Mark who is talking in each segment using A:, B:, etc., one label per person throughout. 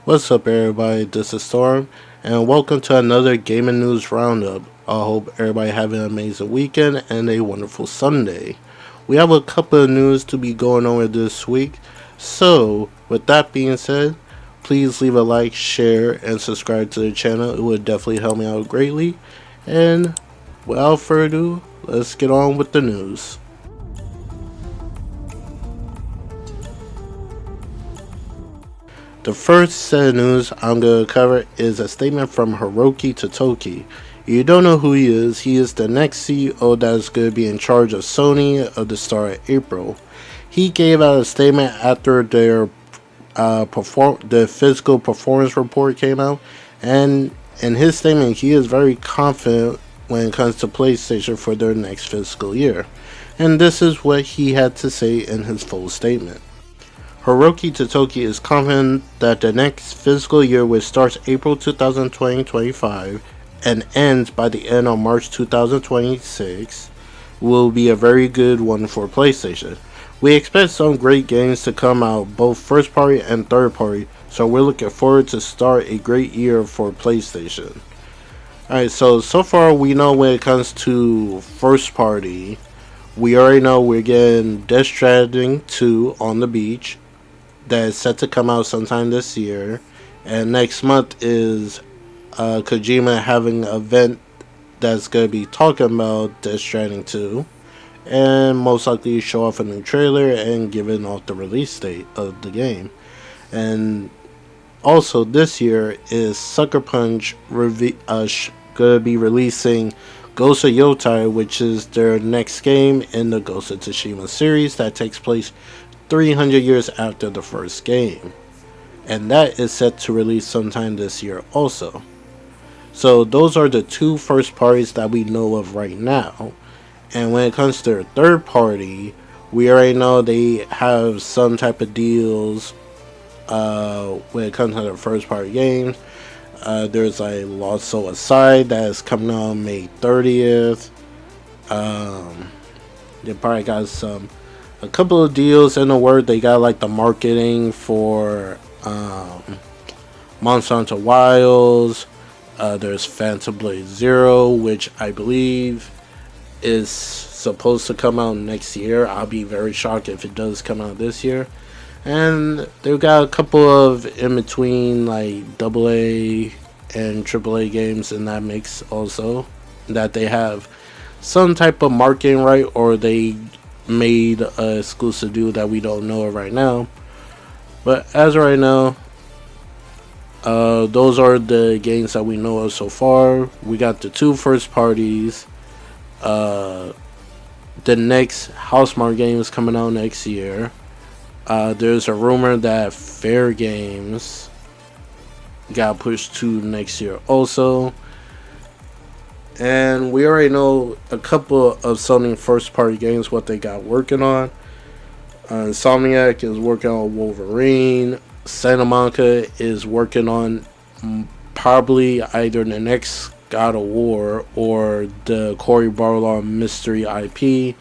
A: What's up, everybody? This is Storm, and welcome to another gaming news roundup. I hope everybody having an amazing weekend and a wonderful Sunday. We have a couple of news to be going over this week, so with that being said, please leave a like, share, and subscribe to the channel. It would definitely help me out greatly. And without further ado, let's get on with the news. The first set of news I'm going to cover is a statement from Hiroki Totoki. If you don't know who he is the next CEO that's going to be in charge of Sony at the start of April. He gave out a statement after their the physical performance report came out, and in his statement he is very confident when it comes to PlayStation for their next fiscal year. And this is what he had to say in his full statement. Hiroki Totoki is confident that the next fiscal year, which starts April 2025 and ends by the end of March 2026, will be a very good one for PlayStation. We expect some great games to come out, both first party and third party, so we're looking forward to start a great year for PlayStation. Alright, so far we know when it comes to first party, we already know we're getting Death Stranding 2 on the beach that is set to come out sometime this year, and next month is Kojima having an event that's going to be talking about Death Stranding 2, and most likely show off a new trailer and giving off the release date of the game. And also this year is Sucker Punch going to be releasing Ghost of Yotai, which is their next game in the Ghost of Tsushima series that takes place 300 years after the first game, and that is set to release sometime this year also. So those are the two first parties that we know of right now. And when it comes to their third party, we already know they have some type of deals when it comes to their first party games. There's like Lost Soul Aside that is coming out on May 30th. They probably got a couple of deals in the work. They got like the marketing for Monster Hunter Wilds. There's Phantom Blade Zero, which I believe is supposed to come out next year. I'll be very shocked if it does come out this year. And they've got a couple of in between like AA and AAA games in that mix also, that they have some type of marketing right, or they made an exclusive deal that we don't know right now. But as of right now, those are the games that we know of so far. We got the two first parties. The next Housemarque game is coming out next year. There's a rumor that Fair Games got pushed to next year also. And we already know a couple of Sony first party games, what they got working on. Insomniac is working on Wolverine. Santa Monica is working on probably either the next God of War or the Cory Barlog mystery IP.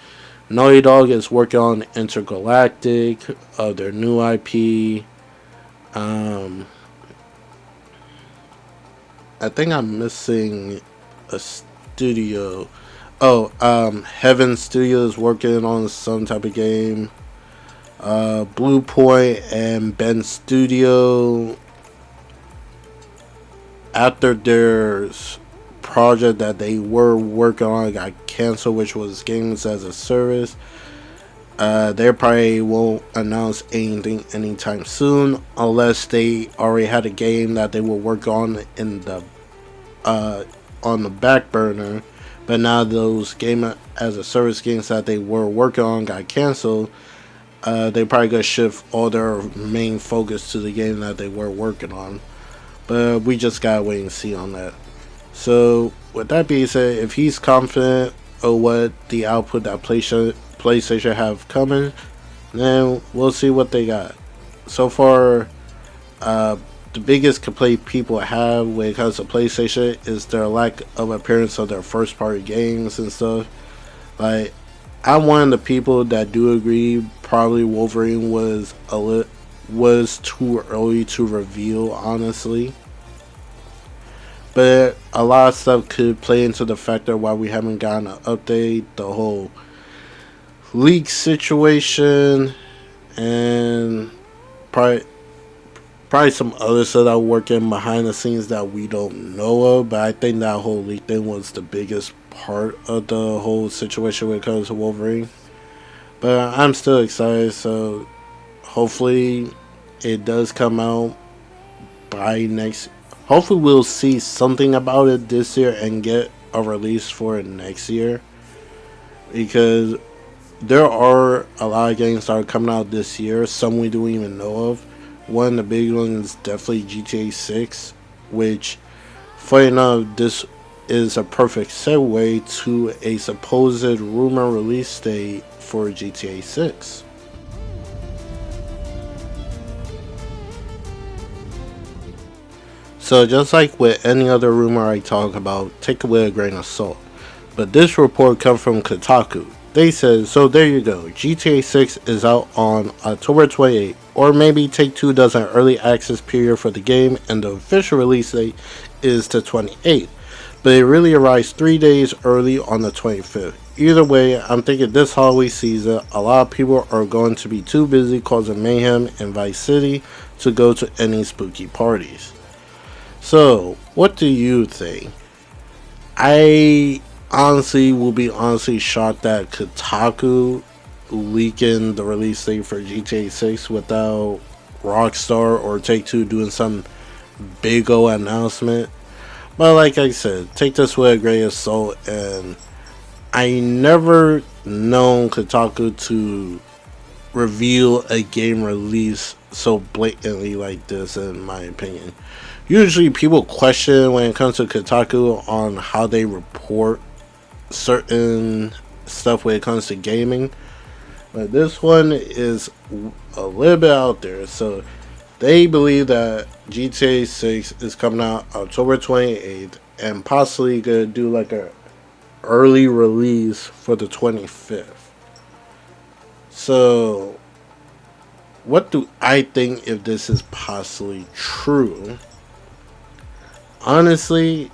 A: Naughty Dog is working on Intergalactic, their new IP. I think I'm missing a studio. Heaven Studio is working on some type of game. Blue Point and Ben Studio, after their project that they were working on got canceled, which was games as a service, they probably won't announce anything anytime soon unless they already had a game that they will work on in the on the back burner. But now those game as a service games that they were working on got canceled. They probably gonna shift all their main focus to the game that they were working on. But we just gotta wait and see on that. So with that being said, if he's confident of what the output that PlayStation have coming, then we'll see what they got. So far, the biggest complaint people have when it comes to PlayStation is their lack of appearance of their first party games and stuff. Like, I'm one of the people that do agree probably Wolverine was was too early to reveal, honestly. But a lot of stuff could play into the factor why we haven't gotten an update. The whole leak situation and probably some other stuff that working behind the scenes that we don't know of. But I think that whole leak thing was the biggest part of the whole situation when it comes to Wolverine. But I'm still excited, so hopefully it does come out by next. Hopefully we'll see something about it this year and get a release for it next year, because there are a lot of games that are coming out this year. Some we don't even know of. One of the big ones is definitely GTA 6, which, funny enough, this is a perfect segue to a supposed rumor release date for GTA 6. So just like with any other rumor I talk about, take it with a grain of salt. But this report comes from Kotaku. They said, so there you go, GTA 6 is out on October 28th, or maybe Take-Two does an early access period for the game and the official release date is the 28th. But it really arrives 3 days early on the 25th. Either way, I'm thinking this Halloween season, a lot of people are going to be too busy causing mayhem in Vice City to go to any spooky parties. So, what do you think? I honestly will be honestly shocked that Kotaku leaking the release date for GTA 6 without Rockstar or Take-Two doing some big O announcement. But like I said, take this with a grain of salt, and I never known Kotaku to reveal a game release so blatantly like this, in my opinion. Usually people question when it comes to Kotaku on how they report certain stuff when it comes to gaming, but this one is a little bit out there. So they believe that GTA 6 is coming out October 28th and possibly gonna do like a early release for the 25th. So what do I think if this is possibly true? Honestly,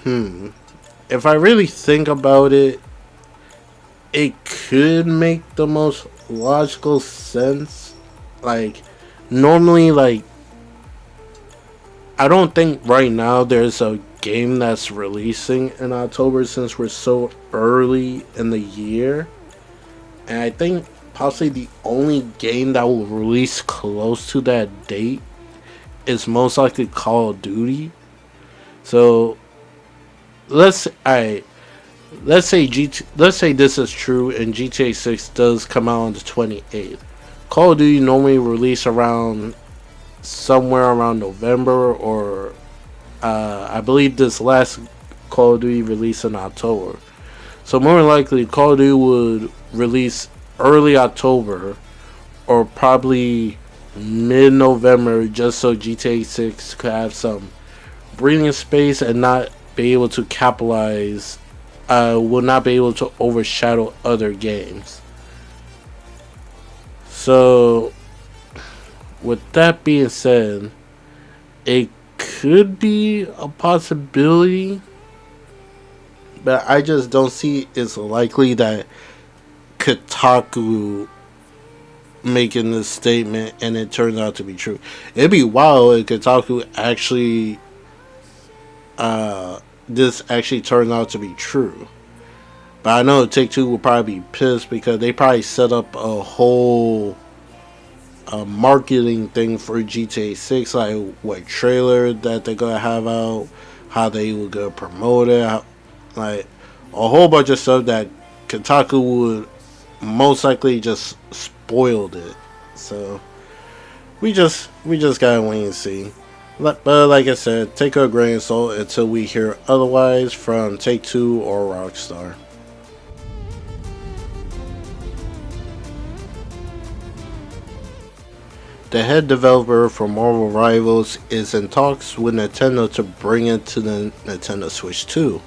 A: if I really think about it, it could make the most logical sense. Like, normally, like, I don't think right now there's a game that's releasing in October since we're so early in the year. And I think possibly the only game that will release close to that date is most likely Call of Duty. So let's let's say this is true and GTA 6 does come out on the 28th. Call of Duty normally release around somewhere around November, or I believe this last Call of Duty released in October. So more likely Call of Duty would release early October or probably mid-November, just so GTA 6 could have some breathing space and not be able to capitalize, will not be able to overshadow other games. So with that being said, it could be a possibility, but I just don't see it's likely that Kotaku making this statement and it turns out to be true. It'd be wild if Kotaku actually this actually turns out to be true. But I know Take-Two will probably be pissed because they probably set up a whole marketing thing for GTA 6, like what trailer that they're gonna have out, how they will go promote it, like a whole bunch of stuff that Kotaku would most likely just spoiled it. So we just gotta wait and see. But like I said, take a grain of salt until we hear otherwise from Take-Two or Rockstar. The head developer for Marvel Rivals is in talks with Nintendo to bring it to the Nintendo Switch 2.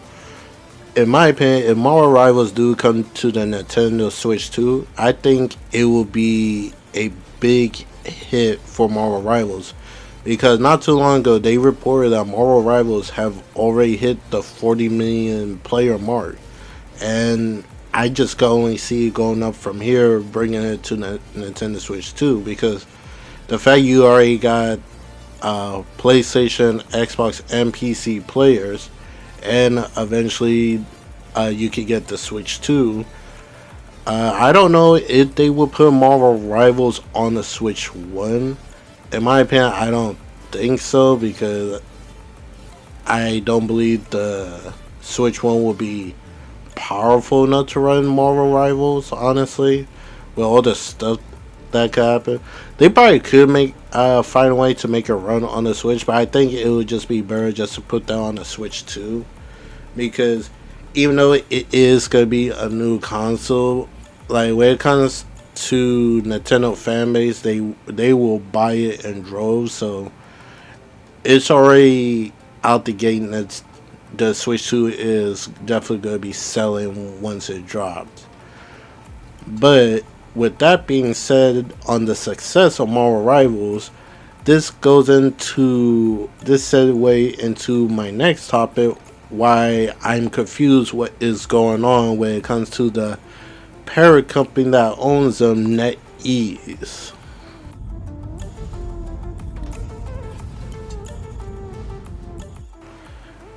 A: In my opinion, if Marvel Rivals do come to the Nintendo Switch 2, I think it will be a big hit for Marvel Rivals, because not too long ago they reported that Marvel Rivals have already hit the 40 million player mark, and I just can only see it going up from here, bringing it to Nintendo Switch 2, because the fact you already got PlayStation, Xbox, and PC players, and eventually you could get the Switch 2. I don't know if they will put Marvel Rivals on the Switch 1. In my opinion, I don't think so, because I don't believe the Switch 1 will be powerful enough to run Marvel Rivals, honestly, with all the stuff that could happen. They probably could make find a way to make it run on the Switch, but I think it would just be better just to put that on the Switch 2, because even though it is gonna be a new console, like when it comes to Nintendo fan base, they will buy it in droves. So it's already out the gate, and the Switch 2 is definitely gonna be selling once it drops. But with that being said, on the success of Marvel Rivals, this goes into this segue into my next topic. Why I'm confused what is going on when it comes to the parent company that owns them, NetEase.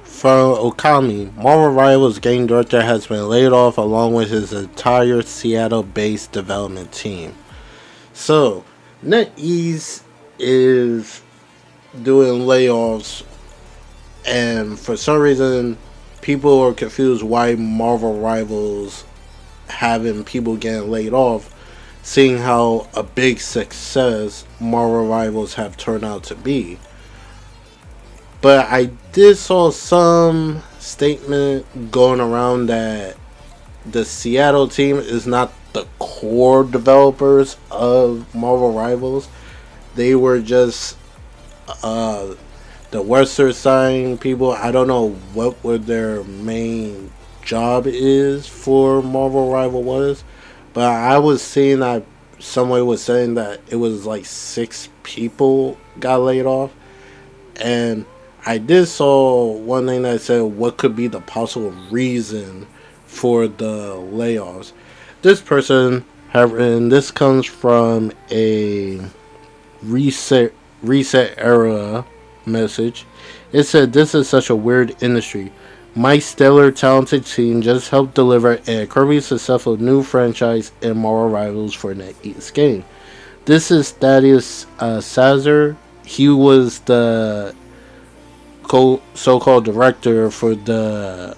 A: From Okami, Marvel Rivals game director has been laid off along with his entire Seattle-based development team. So, NetEase is doing layoffs, and for some reason, people are confused why Marvel Rivals having people getting laid off, seeing how a big success Marvel Rivals have turned out to be. But I did saw some statement going around that the Seattle team is not the core developers of Marvel Rivals. They were just uh, the Western side people. I don't know what their main job is for Marvel Rival was, but I was seeing that somebody was saying that it was like 6 people got laid off, and I did saw one thing that said what could be the possible reason for the layoffs. This person have written, this comes from a reset era message. It said, "This is such a weird industry. My stellar talented team just helped deliver an incredibly successful new franchise in Marvel Rivals for NetEase game. This is Thaddeus Sazer. He was the so-called director for the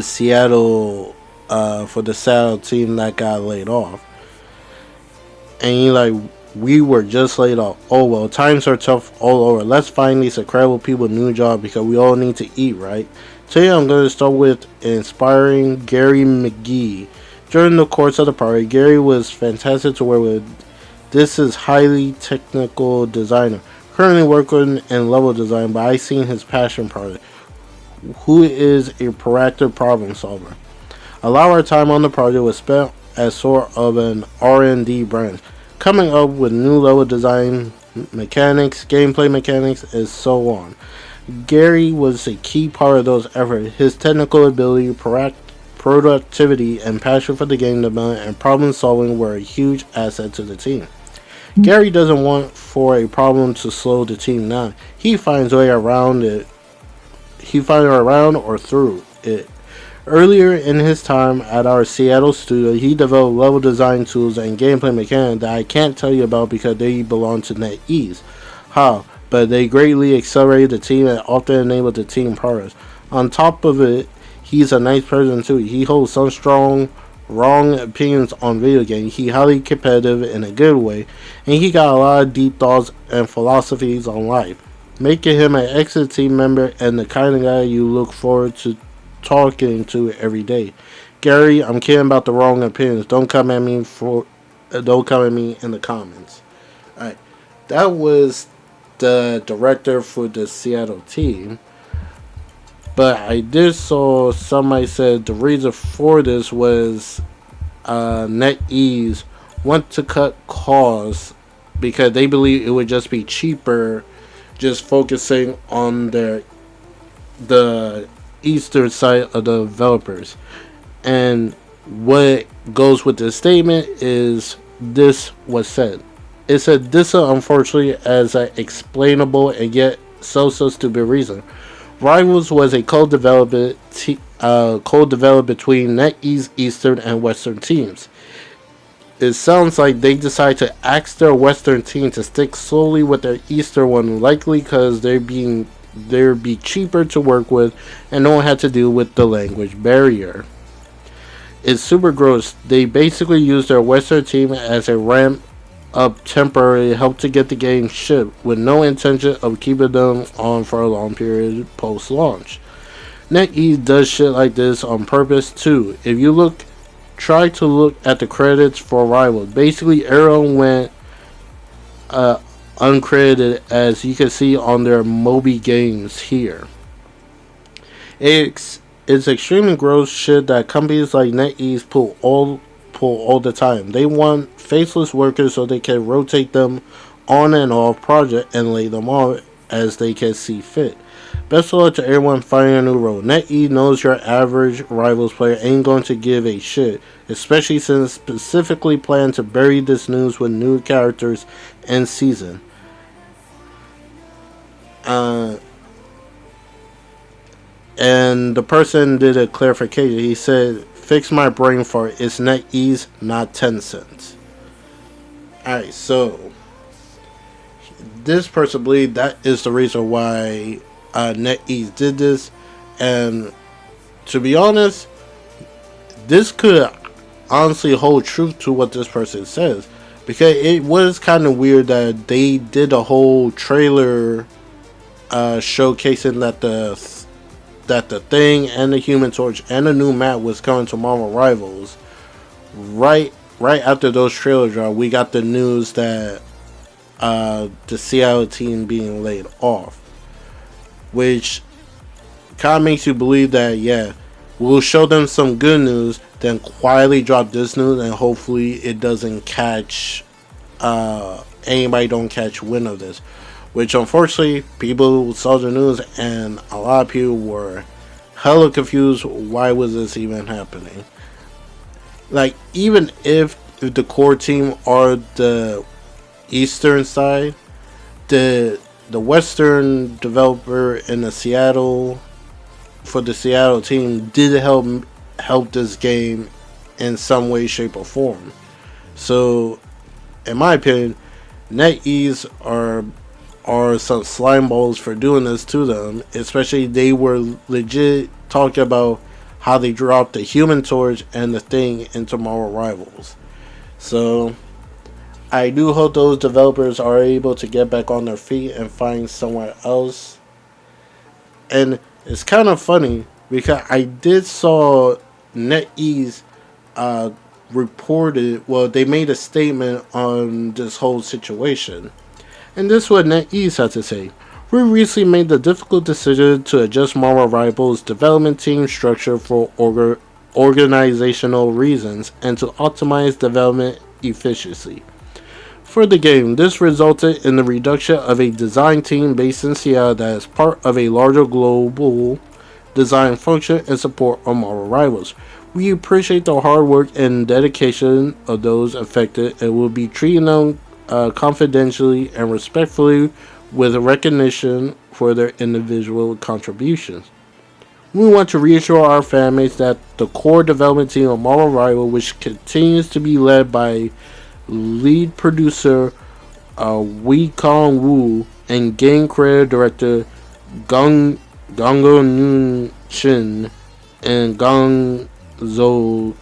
A: Seattle team that got laid off. And he like, we were just laid off. Oh well, times are tough all over. Let's find these incredible people a new job because we all need to eat, right? Today I'm going to start with inspiring Gary McGee. During the course of the party, Gary was fantastic to work with. This is highly technical designer. Currently working in level design, but I seen his passion project, who is a proactive problem solver. A lot of our time on the project was spent as sort of an R&D branch, coming up with new level design mechanics, gameplay mechanics, and so on. Gary was a key part of those efforts. His technical ability, productivity, and passion for the game development and problem solving were a huge asset to the team. Gary doesn't want for a problem to slow the team down. He finds a way around it. He finds a way around or through it. Earlier in his time at our Seattle studio, he developed level design tools and gameplay mechanics that I can't tell you about because they belong to NetEase. How? But they greatly accelerated the team and often enabled the team progress. On top of it, he's a nice person too. He holds some strong, wrong opinions on video games. He's highly competitive in a good way, and he got a lot of deep thoughts and philosophies on life, making him an excellent team member and the kind of guy you look forward to talking to every day. Gary, I'm kidding about the wrong opinions. Don't come at me in the comments. Alright. That was the director for the Seattle team. But I did saw somebody said the reason for this was NetEase want to cut costs because they believe it would just be cheaper just focusing on the eastern side of the developers. And what goes with this statement is this was said. It said this unfortunately as an explainable and yet so stupid reason. Rivals was a co-developed between NetEase Eastern and Western teams. It sounds like they decide to ask their Western team to stick solely with their Eastern one, likely because they'd be cheaper to work with and don't have to deal with the language barrier. It's super gross. They basically use their Western team as a ramp up temporary help to get the game shipped with no intention of keeping them on for a long period post launch. NetEase does shit like this on purpose too. If you try to look at the credits for Rivals, basically everyone went uncredited as you can see on their Moby games here. It's extremely gross shit that companies like NetEase pull all the time. They want faceless workers so they can rotate them on and off project and lay them off as they can see fit. Best of luck to everyone finding a new role. NetEase knows your average Rivals player ain't going to give a shit, especially since specifically plan to bury this news with new characters and season. And the person did a clarification. He said, "Fix my brain for it. It's NetEase, not Tencent." Alright, so this person believes that is the reason why NetEase did this. And to be honest, this could honestly hold truth to what this person says. Because it was kind of weird that they did a whole trailer showcasing that the Thing and the Human Torch and the new map was coming to Marvel Rivals. Right after those trailers dropped, we got the news that the Seattle team being laid off, which kind of makes you believe that we'll show them some good news, then quietly drop this news, and hopefully it doesn't catch anybody don't catch wind of this. Which unfortunately, people saw the news and a lot of people were hella confused. Why was this even happening? Like, even if the core team are the eastern side, the western developer in the Seattle for the Seattle team did help this game in some way, shape, or form. So, in my opinion, NetEase are some slime balls for doing this to them. Especially they were legit talking about how they dropped the Human Torch and the Thing into Marvel Rivals. So I do hope those developers are able to get back on their feet and find somewhere else. And it's kind of funny because I did saw NetEase reported, well, they made a statement on this whole situation. And this is what NetEase had to say. We recently made the difficult decision to adjust Marvel Rivals' development team structure for organizational reasons and to optimize development efficiency. For the game, this resulted in the reduction of a design team based in Seattle that is part of a larger global design function and support of Marvel Rivals. We appreciate the hard work and dedication of those affected and will be treating them confidentially and respectfully with recognition for their individual contributions. We want to reassure our families that the core development team of Marvel Rival, which continues to be led by lead producer Wee Kong Woo and game creative director Gongo Noon Shin and Gong Zo.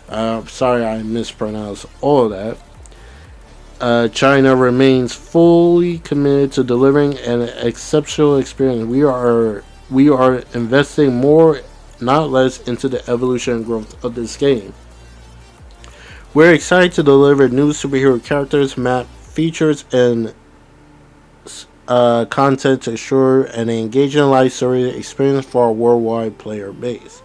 A: Sorry I mispronounced all of that. China remains fully committed to delivering an exceptional experience. We are investing more, not less, into the evolution and growth of this game. We're excited to deliver new superhero characters, map features, and content to ensure an engaging live story experience for our worldwide player base.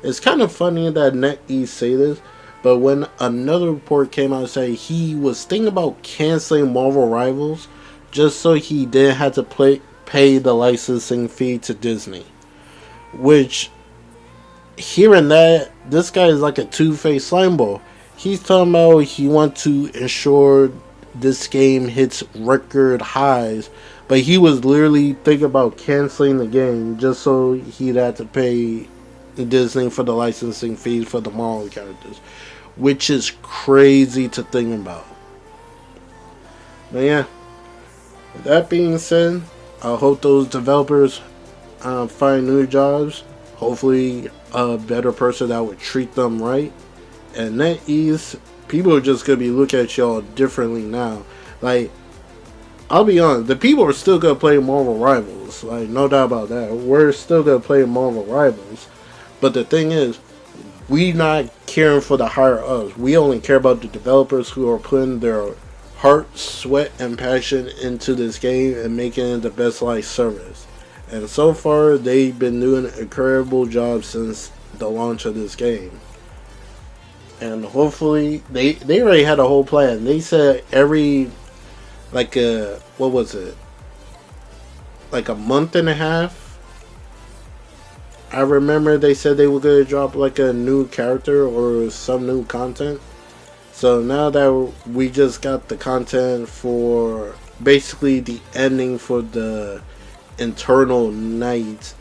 A: It's kind of funny that NetEase say this, But when another report came out saying he was thinking about canceling Marvel Rivals just so he didn't have to pay the licensing fee to Disney. Which, hearing that, this guy is like a two-faced slimeball. He's talking about he wants to ensure this game hits record highs, but he was literally thinking about canceling the game just so he'd have to pay Disney for the licensing fees for the Marvel characters, which is crazy to think about. But yeah, with that being said, I hope those developers find new jobs. Hopefully, a better person that would treat them right. And NetEase, people are just gonna be looking at y'all differently now. Like, I'll be honest, the people are still gonna play Marvel Rivals. Like, no doubt about that. We're still gonna play Marvel Rivals. But the thing is, we not caring for the higher ups. We only care about the developers who are putting their heart, sweat, and passion into this game and making it the best life service. And so far, they've been doing an incredible job since the launch of this game. And hopefully, they already had a whole plan. They said every, like what was it? Like a month and a half? I remember they said they were going to drop like a new character or some new content. So now that we just got the content for basically the ending for the Internal Night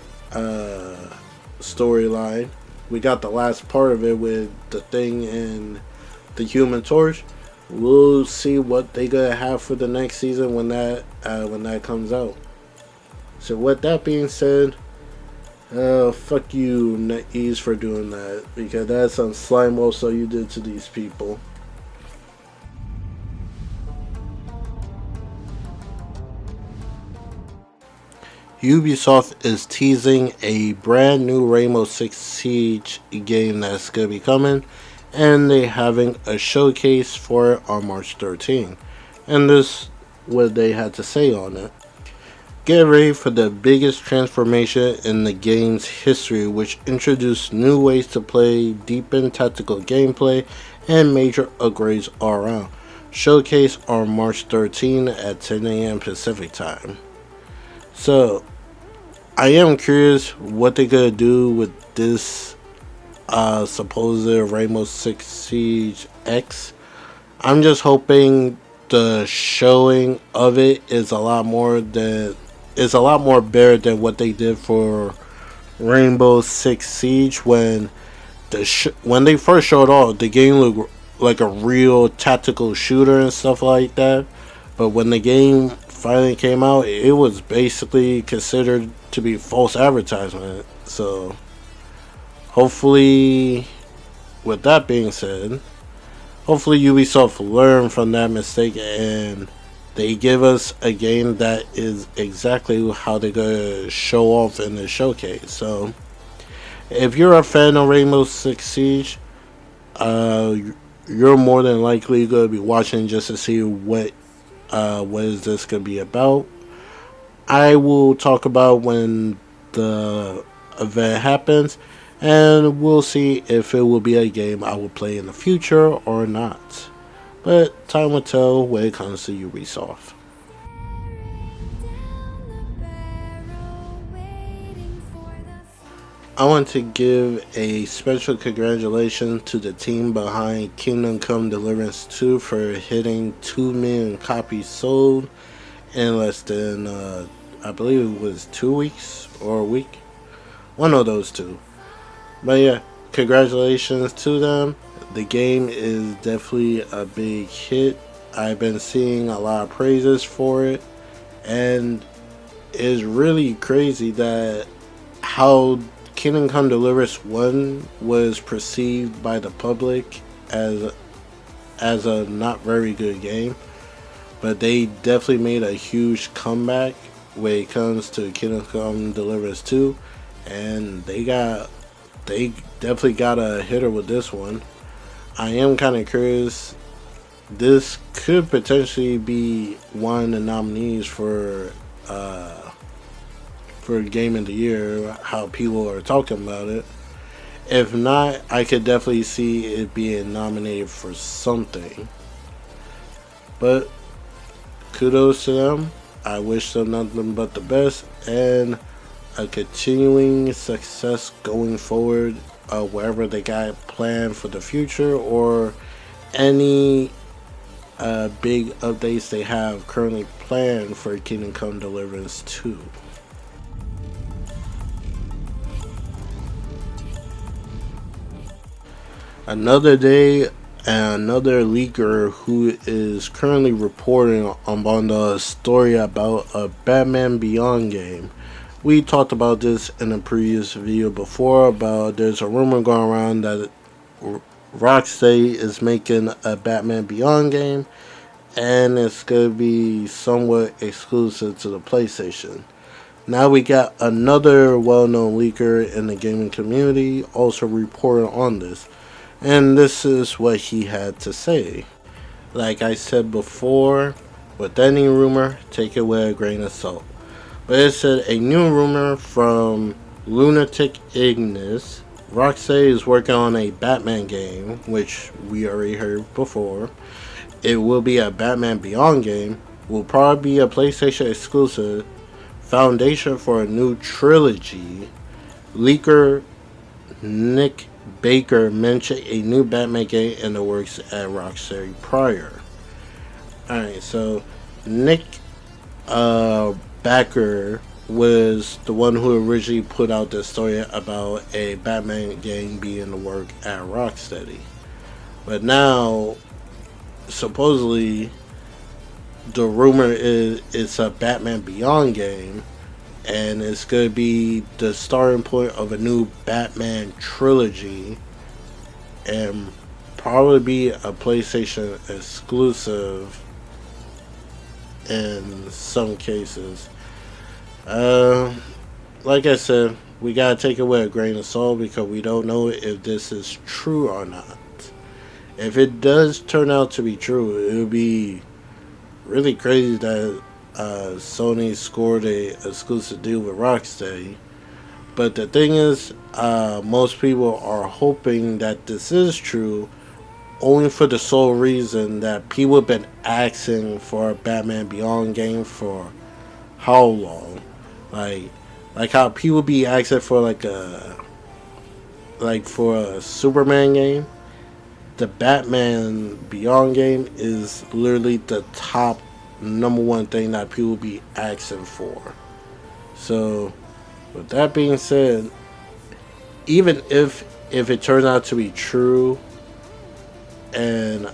A: storyline, we got the last part of it with the Thing and the Human Torch. We'll see what they gonna have for the next season when that comes out. So with that being said, fuck you, NetEase, for doing that, because that's some slime also you did to these people. Ubisoft is teasing a brand new Rainbow Six Siege game that's gonna be coming, and they having a showcase for it on March 13th. And this what they had to say on it. Get ready for the biggest transformation in the game's history, which introduced new ways to play, deepened tactical gameplay, and major upgrades all around. Showcase on March 13th at 10 a.m. Pacific time. So, I am curious what they're gonna do with this supposed Rainbow Six Siege X. I'm just hoping the showing of it is a lot more better than what they did for Rainbow Six Siege when when they first showed off. The game looked like a real tactical shooter and stuff like that. But when the game finally came out, it was basically considered to be false advertisement. So hopefully, with that being said, hopefully Ubisoft learned from that mistake and they give us a game that is exactly how they're gonna show off in the showcase. So if you're a fan of Rainbow Six Siege, you're more than likely gonna be watching just to see what is this gonna be about. I will talk about when the event happens, and we'll see if it will be a game I will play in the future or not. But time will tell when it comes to Ubisoft. I want to give a special congratulations to the team behind Kingdom Come Deliverance 2 for hitting 2 million copies sold in less than, I believe it was 2 weeks or a week. One of those two. But yeah, congratulations to them. The game is definitely a big hit. I've been seeing a lot of praises for it, and it's really crazy that how Kingdom Come Deliverance 1 was perceived by the public as a not very good game, but they definitely made a huge comeback when it comes to Kingdom Come Deliverance 2, and they definitely got a hitter with this one. I am kind of curious. This could potentially be one of the nominees for Game of the Year. How people are talking about it. If not, I could definitely see it being nominated for something. But kudos to them. I wish them nothing but the best and a continuing success going forward, wherever they got planned for the future or any big updates they have currently planned for Kingdom Come Deliverance 2. Another day, and another leaker who is currently reporting on the story about a Batman Beyond game. We talked about this in a previous video before about there's a rumor going around that Rocksteady is making a Batman Beyond game and it's going to be somewhat exclusive to the PlayStation. Now we got another well-known leaker in the gaming community also reporting on this. And this is what he had to say. Like I said before, with any rumor, take it with a grain of salt. But it said a new rumor from Lunatic Ignis. Rocksteady is working on a Batman game, which we already heard before. It will be a Batman Beyond game. Will probably be a PlayStation exclusive. Foundation for a new trilogy. Leaker Nick Baker mentioned a new Batman game in the works at Rocksteady prior. Alright, so Nick Baker was the one who originally put out the story about a Batman game being in the work at Rocksteady. But now, supposedly, the rumor is it's a Batman Beyond game, and it's going to be the starting point of a new Batman trilogy, and probably be a PlayStation exclusive in some cases. Like I said, we gotta take it with a grain of salt because we don't know if this is true or not. If it does turn out to be true, it would be really crazy that Sony scored a exclusive deal with Rocksteady. But the thing is, most people are hoping that this is true, only for the sole reason that people have been asking for a Batman Beyond game for how long? Like how people be asking for for a Superman game. The Batman Beyond game is literally the top number one thing that people be asking for. So, with that being said, even if it turns out to be true, and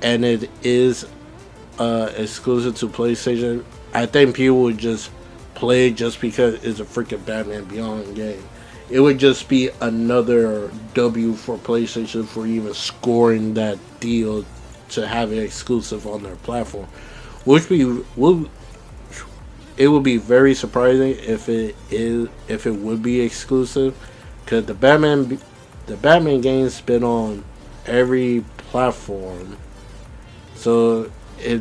A: it is exclusive to PlayStation, I think people would just play it just because it's a freaking Batman Beyond game. It would just be another W for PlayStation for even scoring that deal to have it exclusive on their platform, which it would be very surprising if it would be exclusive, because the Batman game's been on every platform. So if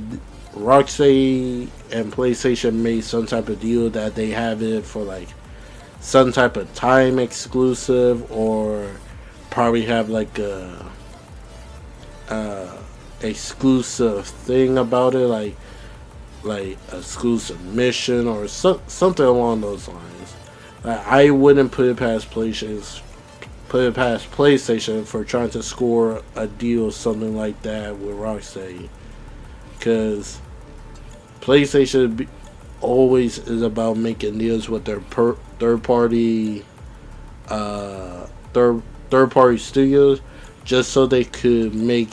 A: Rocksteady and PlayStation made some type of deal that they have it for like some type of time exclusive, or probably have like a exclusive thing about it, like exclusive mission or something along those lines. I wouldn't put it past PlayStation for trying to score a deal something like that with Rocksteady, because PlayStation always is about making deals with their third party studios, just so they could make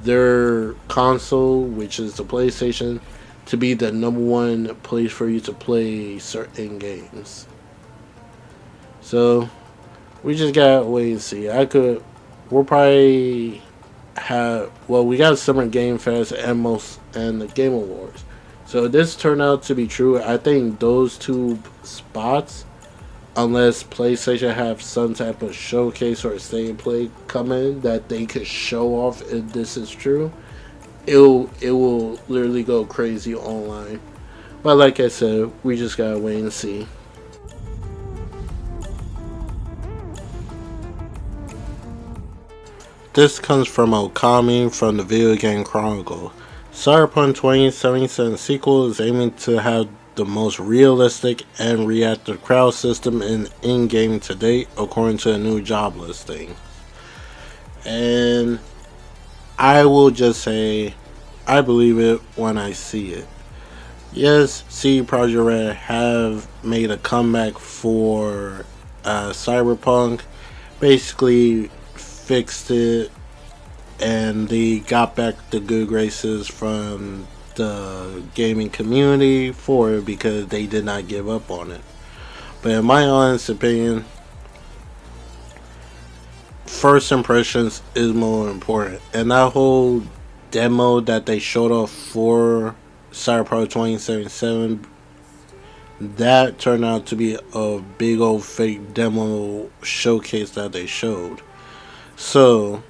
A: their console, which is the PlayStation, to be the number one place for you to play certain games. So we just gotta wait and see. We'll probably we got Summer Game Fest and the Game Awards. So if this turned out to be true, I think those two spots, unless PlayStation have some type of showcase or stay and play coming that they could show off if this is true, it will literally go crazy online. But like I said, we just gotta wait and see. This comes from Okami from the Video Game Chronicle. Cyberpunk 2077 sequel is aiming to have the most realistic and reactive crowd system in game to date, according to a new job listing. And I will just say, I believe it when I see it. Yes, CD Projekt Red have made a comeback for Cyberpunk. Basically, fixed it, and they got back the good graces from the gaming community for it because they did not give up on it. But in my honest opinion, first impressions is more important. And that whole demo that they showed off for Cyberpunk 2077, that turned out to be a big old fake demo showcase that they showed. So,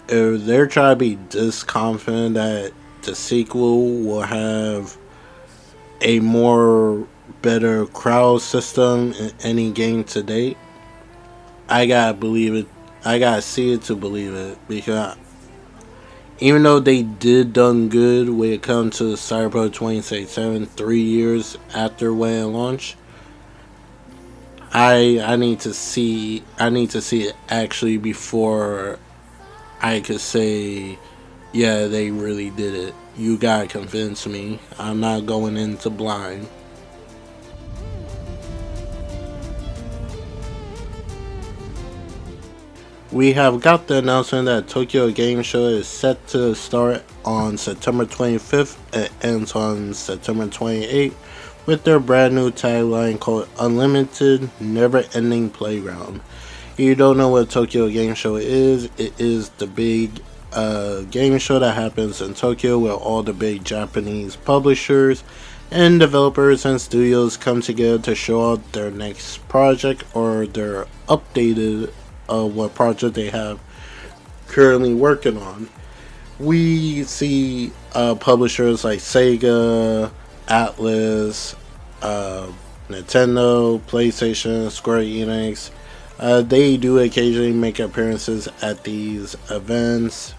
A: if they're trying to be this confident that the sequel will have a more better crowd system in any game to date, I gotta believe it. I gotta see it to believe it, because even though they did done good when it comes to Cyberpunk 2077 3 years after when it launched, I need to see it actually before I could say, yeah, they really did it. You gotta convince me. I'm not going into blind. We have got the announcement that Tokyo Game Show is set to start on September 25th and ends on September 28th with their brand new tagline called Unlimited Never Ending Playground. If you don't know what Tokyo Game Show is, it is the big game show that happens in Tokyo where all the big Japanese publishers and developers and studios come together to show out their next project or their updated what project they have currently working on. We see publishers like Sega, Atlas, Nintendo, PlayStation, Square Enix. They do occasionally make appearances at these events.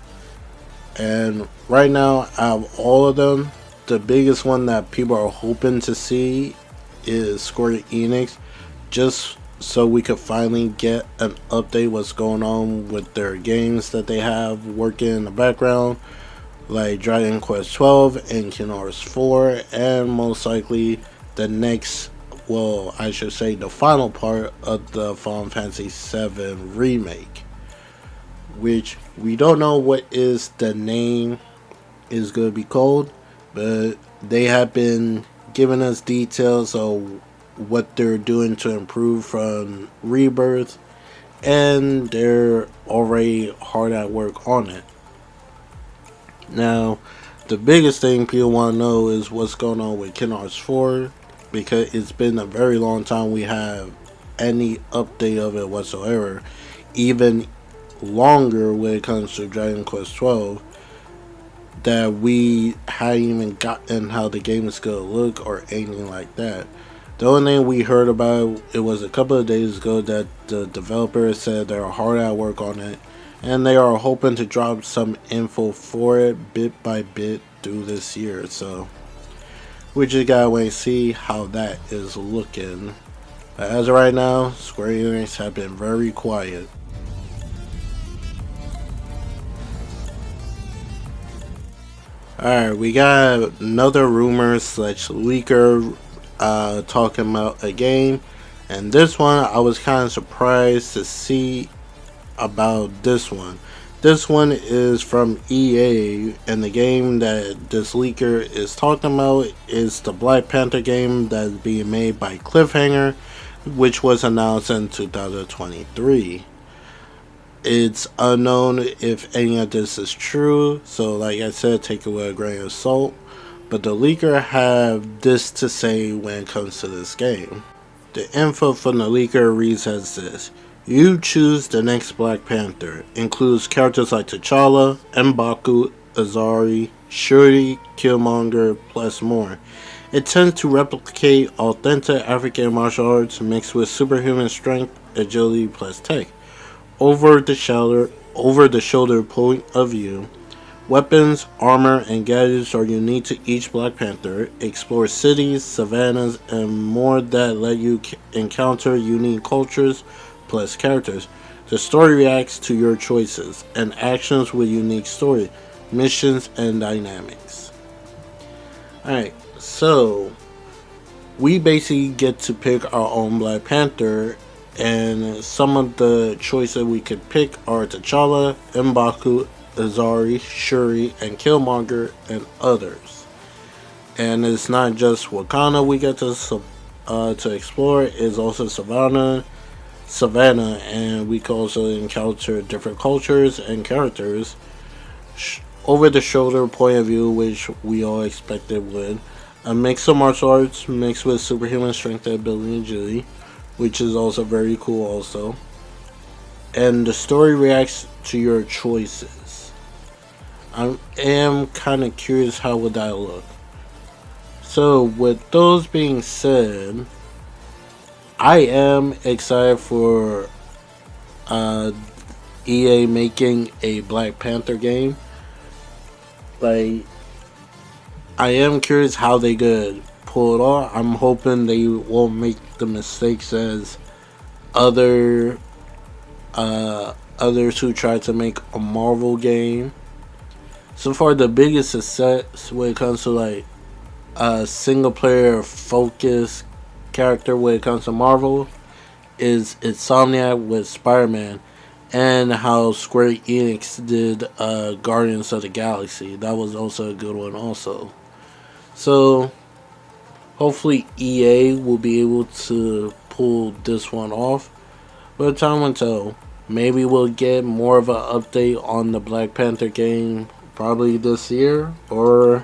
A: And right now, out of all of them, the biggest one that people are hoping to see is Square Enix, just so we could finally get an update what's going on with their games that they have working in the background, like Dragon Quest 12 and Kingdom Hearts 4, and most likely the next, well, I should say the final part of the Final Fantasy 7 remake, which we don't know what is the name is going to be called, but they have been giving us details of what they're doing to improve from Rebirth, and they're already hard at work on it. Now, the biggest thing people want to know is what's going on with Kingdom Hearts 4, because it's been a very long time we have any update of it whatsoever, even longer when it comes to Dragon Quest 12, that we hadn't even gotten how the game is going to look or anything like that. The only thing we heard about it was a couple of days ago that the developers said they're hard at work on it, and they are hoping to drop some info for it bit by bit through this year. So we just gotta wait and see how that is looking. But as of right now, Square Enix have been very quiet. Alright, we got another rumor slash leaker talking about a game, and this one I was kind of surprised to see about this one. This one is from EA, and the game that this leaker is talking about is the Black Panther game that is being made by Cliffhanger, which was announced in 2023. It's unknown if any of this is true, so like I said, take it with a grain of salt. But the leaker have this to say when it comes to this game. The info from the leaker reads as this: you choose the next Black Panther. Includes characters like T'Challa, M'Baku, Azari, Shuri, Killmonger, plus more. It tends to replicate authentic African martial arts mixed with superhuman strength, agility, plus tech. over-the-shoulder point of view. Weapons, armor, and gadgets are unique to each Black Panther. Explore cities, savannas, and more that let you encounter unique cultures plus characters. The story reacts to your choices and actions with unique story, missions, and dynamics. Alright, so we basically get to pick our own Black Panther, and some of the choices we could pick are T'Challa, M'Baku, Azari, Shuri, and Killmonger, and others. And it's not just Wakanda we get to explore; it's also Savannah, and we can also encounter different cultures and characters over the shoulder point of view, which we all expected would. A mix of martial arts mixed with superhuman strength and ability and agility, which is also very cool also. And the story reacts to your choices. I am kind of curious how would that look. So with those being said, I am excited for EA making a Black Panther game. Like, I am curious how they could pull it off. I'm hoping they won't make the mistakes as other others who try to make a Marvel game. So far, the biggest success when it comes to like a single player focused character when it comes to Marvel is Insomniac with Spider-Man, and how Square Enix did Guardians of the Galaxy. That was also a good one also. So hopefully EA will be able to pull this one off. But time will tell. Maybe we'll get more of an update on the Black Panther game probably this year, or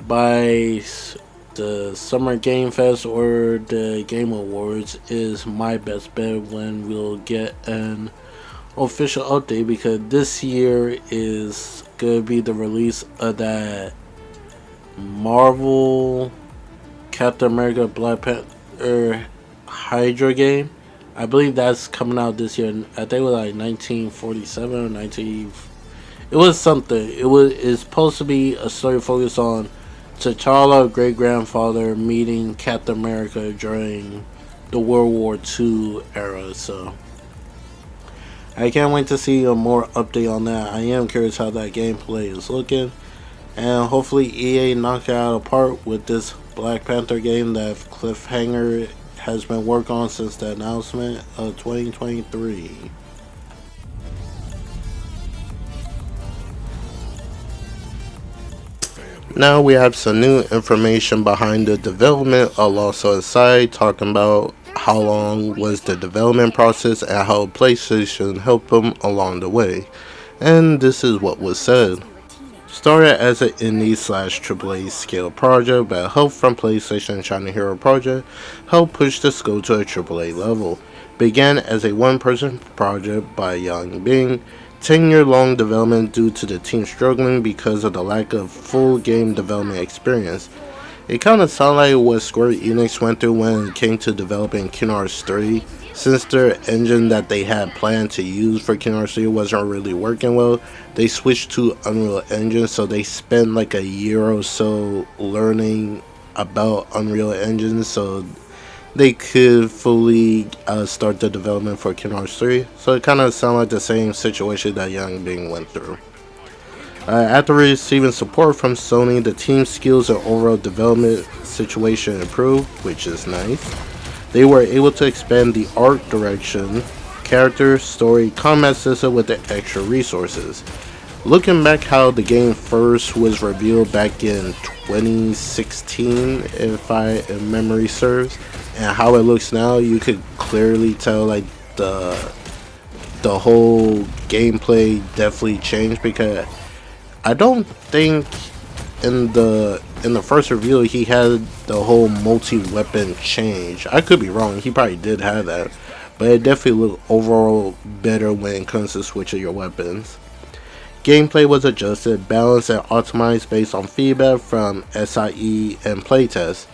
A: by the Summer Game Fest or the Game Awards is my best bet when we'll get an official update, because this year is gonna be the release of that Marvel Captain America Black Panther Hydra game. I believe that's coming out this year. I think it was like 1947 or 19. It was something. It's supposed to be a story focused on T'Challa, great grandfather, meeting Captain America during the World War II era. So I can't wait to see a more update on that. I am curious how that gameplay is looking, and hopefully EA knock it out apart with this Black Panther game that Cliffhanger has been working on since the announcement of 2023. Now we have some new information behind the development of Lost Side, talking about how long was the development process and how PlayStation helped them along the way. And this is what was said. Started as an indie slash AAA scale project, but help from PlayStation China Hero Project helped push the scope to a AAA level. Began as a one-person project by Yang Bing. 10-year-long development due to the team struggling because of the lack of full game development experience. It kind of sounded like what Square Enix went through when it came to developing Kingdom Hearts 3. Since their engine that they had planned to use for Kingdom Hearts 3 wasn't really working well, they switched to Unreal Engine, so they spent like a year or so learning about Unreal Engine so they could fully start the development for Kingdom Hearts 3. So it kind of sounded like the same situation that Yang Bing went through. After receiving support from Sony, the team's skills and overall development situation improved, which is nice. They were able to expand the art direction, character, story, combat system with the extra resources. Looking back how the game first was revealed back in 2016, if memory serves, and how it looks now, you could clearly tell like the whole gameplay definitely changed, because I don't think in the first reveal he had the whole multi-weapon change. I could be wrong, he probably did have that, but it definitely looked overall better when it comes to switching your weapons. Gameplay was adjusted, balanced, and optimized based on feedback from SIE and playtests.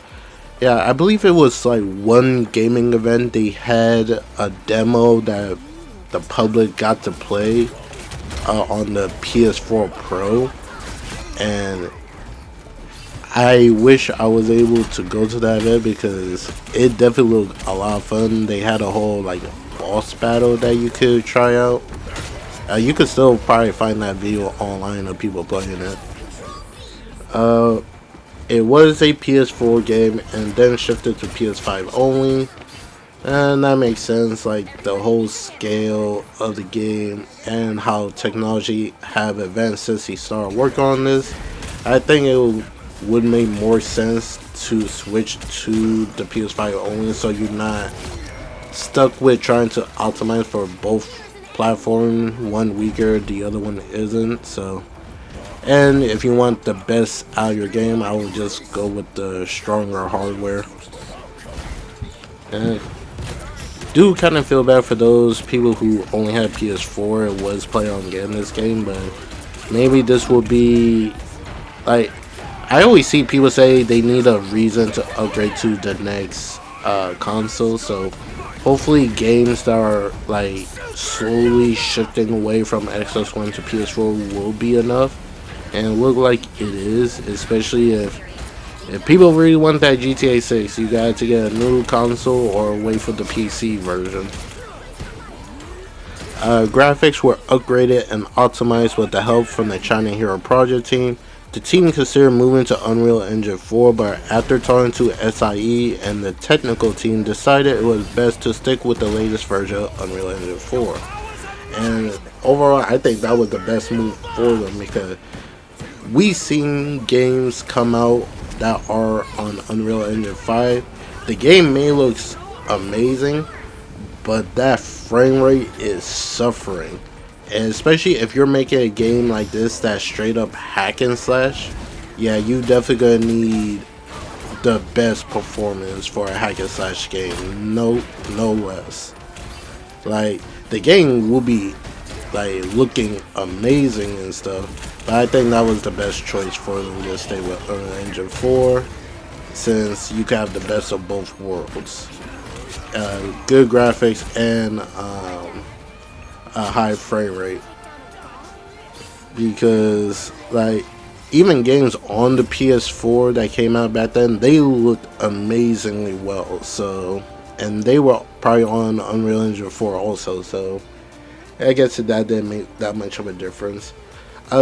A: Yeah, I believe it was like one gaming event they had a demo that the public got to play on the PS4 Pro, and I wish I was able to go to that event because it definitely looked a lot of fun. They had a whole like boss battle that you could try out. You could still probably find that video online of people playing it. It was a PS4 game and then shifted to PS5 only. And that makes sense, like the whole scale of the game and how technology have advanced since he started work on this. I think it would make more sense to switch to the PS5 only, so you're not stuck with trying to optimize for both platforms. One weaker, the other one isn't. So, and if you want the best out of your game, I would just go with the stronger hardware. And do kind of feel bad for those people who only had PS4 and was planning on getting this game, but maybe this will be like, I always see people say they need a reason to upgrade to the next console, so hopefully games that are like slowly shifting away from Xbox One to PS4 will be enough, and it look like it is, especially if people really want that GTA 6, you got to get a new console or wait for the PC version. Graphics were upgraded and optimized with the help from the China Hero Project team. The team considered moving to Unreal Engine 4, but after talking to SIE and the technical team decided it was best to stick with the latest version of Unreal Engine 4. And overall, I think that was the best move for them because we've seen games come out that are on Unreal Engine 5. The game may look amazing, but that frame rate is suffering. And especially if you're making a game like this that's straight up hack and slash, yeah, you definitely gonna need the best performance for a hack and slash game. No less. Like, the game will be like looking amazing and stuff, but I think that was the best choice for them to stay with Unreal Engine 4, since you can have the best of both worlds. Good graphics and a high frame rate. Because like even games on the PS4 that came out back then, they looked amazingly well. So, and they were probably on Unreal Engine 4 also, so I guess that didn't make that much of a difference.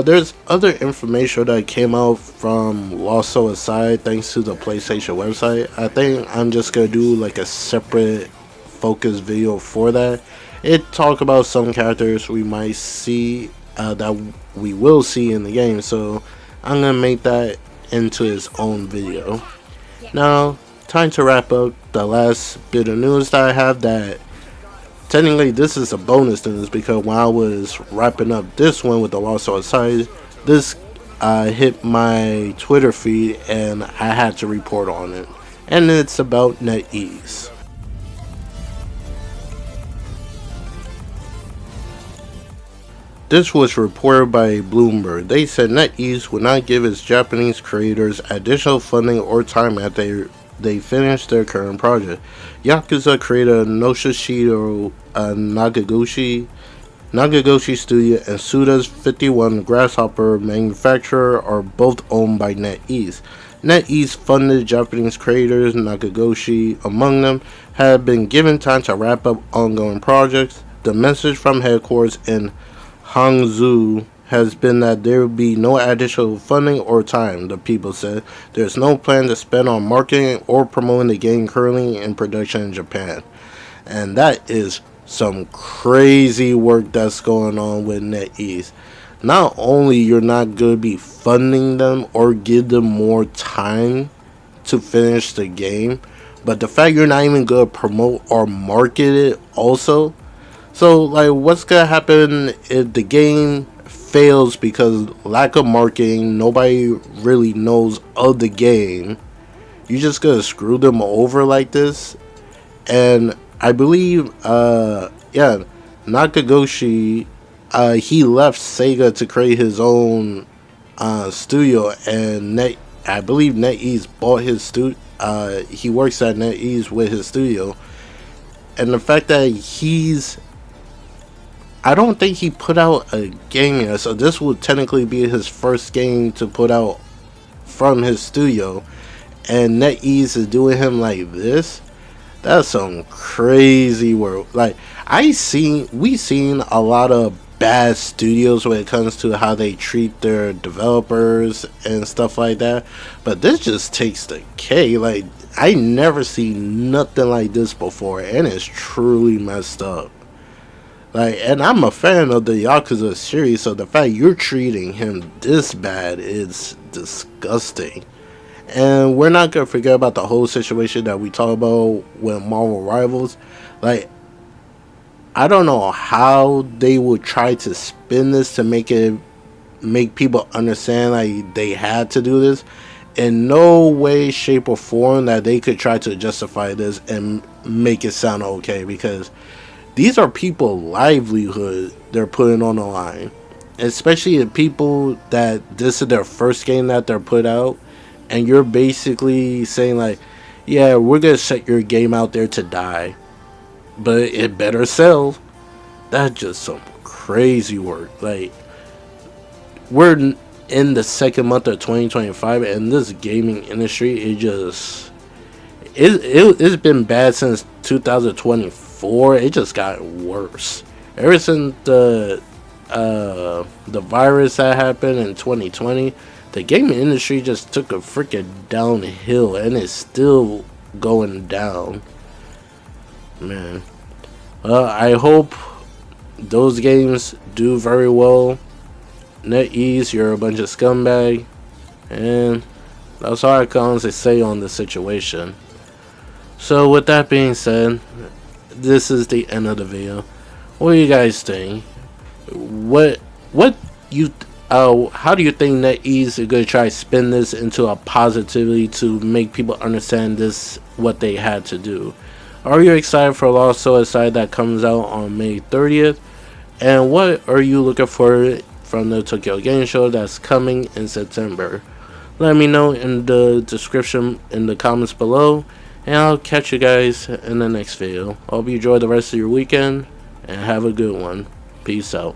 A: There's other information that came out from Lost Soul Aside thanks to the PlayStation website. I think I'm just gonna do like a separate focus video for that. It talk about some characters we might see that we will see in the game, so I'm gonna make that into its own video. Now, time to wrap up the last bit of news that I have. That technically this is a bonus news because when I was wrapping up this one with the Lost Soul Aside, this hit my Twitter feed and I had to report on it, and it's about NetEase. This was reported by Bloomberg. They said NetEase would not give its Japanese creators additional funding or time after they finish their current project. Yakuza creator Noshishiro Nagagoshi Studio and Suda's 51 Grasshopper manufacturer are both owned by NetEase. NetEase funded Japanese creators, Nagagoshi among them, have been given time to wrap up ongoing projects. The message from headquarters in Hangzhou has been that there will be no additional funding or time, the people said. There's no plan to spend on marketing or promoting the game currently in production in Japan. And that is some crazy work that's going on with NetEase. Not only you're not going to be funding them or give them more time to finish the game, but the fact you're not even going to promote or market it also. So, like, what's going to happen if the game fails because lack of marketing, nobody really knows of the game? You just going to screw them over like this? And I believe, Nakagoshi, he left Sega to create his own studio, and I believe NetEase bought his studio. He works at NetEase with his studio, and the fact that he's I don't think he put out a game yet, so this would technically be his first game to put out from his studio. And NetEase is doing him like this. That's some crazy work. Like we seen a lot of bad studios when it comes to how they treat their developers and stuff like that. But this just takes the K. Like I never seen nothing like this before, and it's truly messed up. Like, and I'm a fan of the Yakuza series, so the fact you're treating him this bad is disgusting. And we're not gonna forget about the whole situation that we talk about with Marvel Rivals. Like, I don't know how they would try to spin this to make people understand like they had to do this. In no way, shape, or form that they could try to justify this and make it sound okay, because these are people livelihood they're putting on the line, especially the people that this is their first game that they're put out, and you're basically saying like, yeah, we're gonna set your game out there to die, but it better sell. That's just some crazy work. Like, we're in the second month of 2025, and this gaming industry, it's been bad since 2024. It just got worse ever since the virus that happened in 2020. The gaming industry just took a freaking downhill, and it's still going down, man. I hope those games do very well. NetEase, you're a bunch of scumbag, and that's all I can honestly say on this situation. So with that being said, this is the end of the video. What do you guys think? What you how do you think NetEase is gonna try to spin this into a positivity to make people understand this what they had to do? Are you excited for Lost Suicide that comes out on May 30th? And what are you looking for from the Tokyo Game Show that's coming in September? Let me know in the description in the comments below, and I'll catch you guys in the next video. Hope you enjoy the rest of your weekend and have a good one. Peace out.